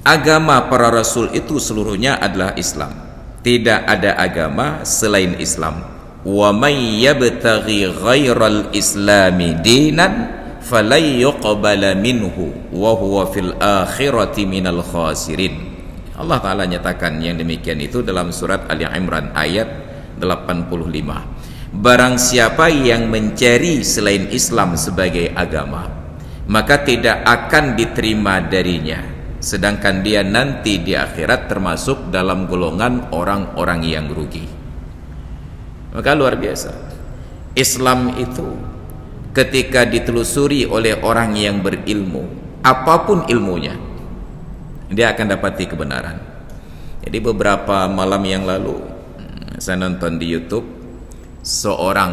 agama para rasul itu seluruhnya adalah Islam. Tidak ada agama selain Islam. Wa may yabtaghi ghairal islami dinan falan yuqbala minhu wa huwa fil akhirati minal khasirin. Allah Ta'ala nyatakan yang demikian itu dalam surat Ali Imran ayat 85. Barang siapa yang mencari selain Islam sebagai agama, maka tidak akan diterima darinya, sedangkan dia nanti di akhirat termasuk dalam golongan orang-orang yang rugi. Maka luar biasa, Islam itu ketika ditelusuri oleh orang yang berilmu, apapun ilmunya, dia akan dapati kebenaran. Jadi beberapa malam yang lalu saya nonton di YouTube seorang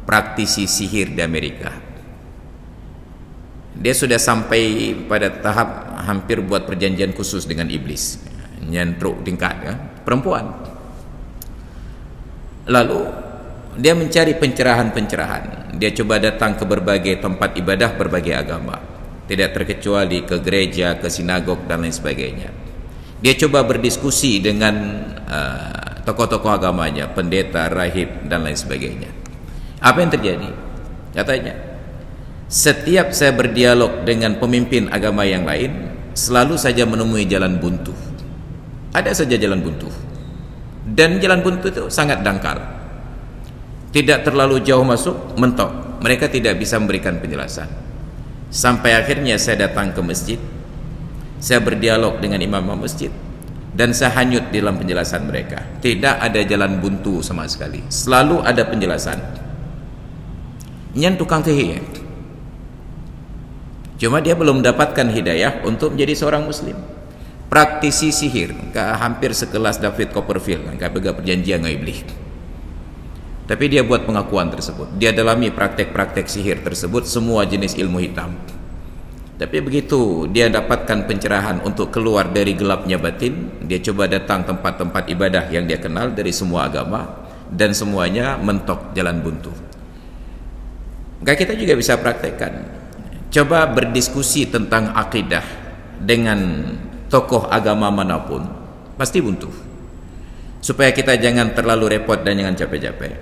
praktisi sihir di Amerika. Dia sudah sampai pada tahap hampir buat perjanjian khusus dengan iblis, nyantruk tingkat ya, perempuan. Lalu dia mencari pencerahan-pencerahan. Dia coba datang ke berbagai tempat ibadah berbagai agama, tidak terkecuali ke gereja, ke sinagog dan lain sebagainya. Dia coba berdiskusi dengan tokoh-tokoh agamanya, pendeta, rahib dan lain sebagainya. Apa yang terjadi? Katanya, setiap saya berdialog dengan pemimpin agama yang lain, selalu saja menemui jalan buntu. Ada saja jalan buntu. Dan jalan buntu itu sangat dangkal. Tidak terlalu jauh masuk, mentok. Mereka tidak bisa memberikan penjelasan. Sampai akhirnya saya datang ke masjid, saya berdialog dengan imam masjid, dan saya hanyut di dalam penjelasan mereka. Tidak ada jalan buntu sama sekali, selalu ada penjelasan. Nyan tukang sihir, cuma dia belum mendapatkan hidayah untuk menjadi seorang muslim. Praktisi sihir, hampir sekelas David Copperfield, pegang perjanjian dengan iblis. Tapi dia buat pengakuan tersebut, dia dalami praktek-praktek sihir tersebut, semua jenis ilmu hitam. Tapi begitu dia dapatkan pencerahan untuk keluar dari gelapnya batin, dia coba datang tempat-tempat ibadah yang dia kenal dari semua agama, dan semuanya mentok jalan buntu. Maka kita juga bisa praktekkan. Coba berdiskusi tentang akidah dengan tokoh agama manapun, pasti buntu. Supaya kita jangan terlalu repot dan jangan capek-capek,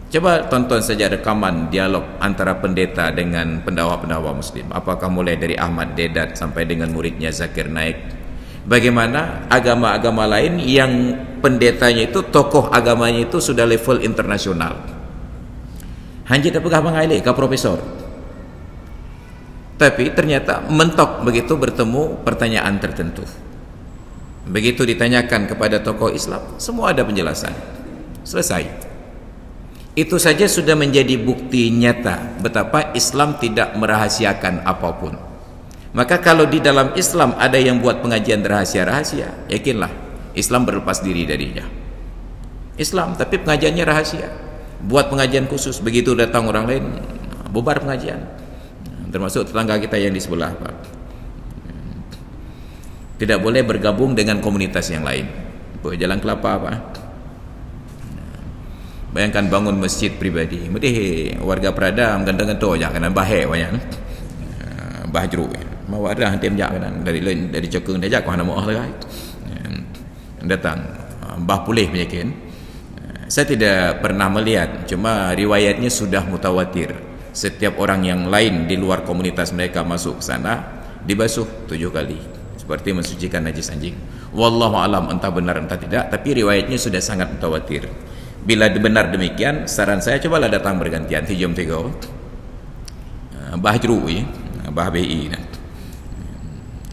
coba tonton saja rekaman dialog antara pendeta dengan pendakwa-pendakwa muslim. Apakah mulai dari Ahmad Deedat sampai dengan muridnya Zakir Naik. Bagaimana agama-agama lain yang pendetanya itu, tokoh agamanya itu sudah level internasional. Hanya tak pegah mengaili ke profesor. Tapi ternyata mentok begitu bertemu pertanyaan tertentu. Begitu ditanyakan kepada tokoh Islam, semua ada penjelasan. Selesai. Itu saja sudah menjadi bukti nyata betapa Islam tidak merahasiakan apapun. Maka kalau di dalam Islam ada yang buat pengajian rahasia-rahasia, yakinlah Islam berlepas diri darinya. Islam tapi pengajiannya rahasia, buat pengajian khusus. Begitu datang orang lain, bubar pengajian. Termasuk tetangga kita yang di sebelah, Pak. Tidak boleh bergabung dengan komunitas yang lain. Jalan Kelapa, Pak. Bayangkan bangun masjid pribadi, mesti warga Prada menggantung-gantung aja kena bahaya banyak. Bahjru. Mau ada hantim jak kan dari cokeng dia jak kau nak mau lah. Datang bah pulih penyakin. Saya tidak pernah melihat, cuma riwayatnya sudah mutawatir. Setiap orang yang lain di luar komunitas mereka masuk ke sana dibasuh 7 kali, seperti mensucikan najis anjing. Wallahu alam, entah benar entah tidak, tapi riwayatnya sudah sangat mutawatir. Bila benar demikian, saran saya cobalah datang bergantian, hijum tiga bahjru ya, bah BI.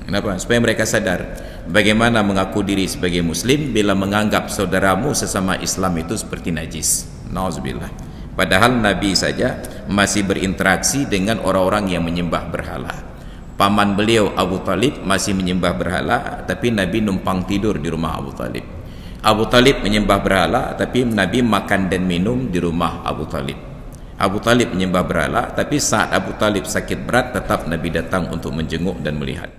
Kenapa? Supaya mereka sadar bagaimana mengaku diri sebagai muslim bila menganggap saudaramu sesama Islam itu seperti najis. Nauzubillah. Padahal Nabi saja masih berinteraksi dengan orang-orang yang menyembah berhala. Paman beliau Abu Talib masih menyembah berhala, tapi Nabi numpang tidur di rumah Abu Talib. Abu Talib menyembah berhala, tapi Nabi makan dan minum di rumah Abu Talib. Abu Talib menyembah berhala, tapi saat Abu Talib sakit berat tetap Nabi datang untuk menjenguk dan melihat.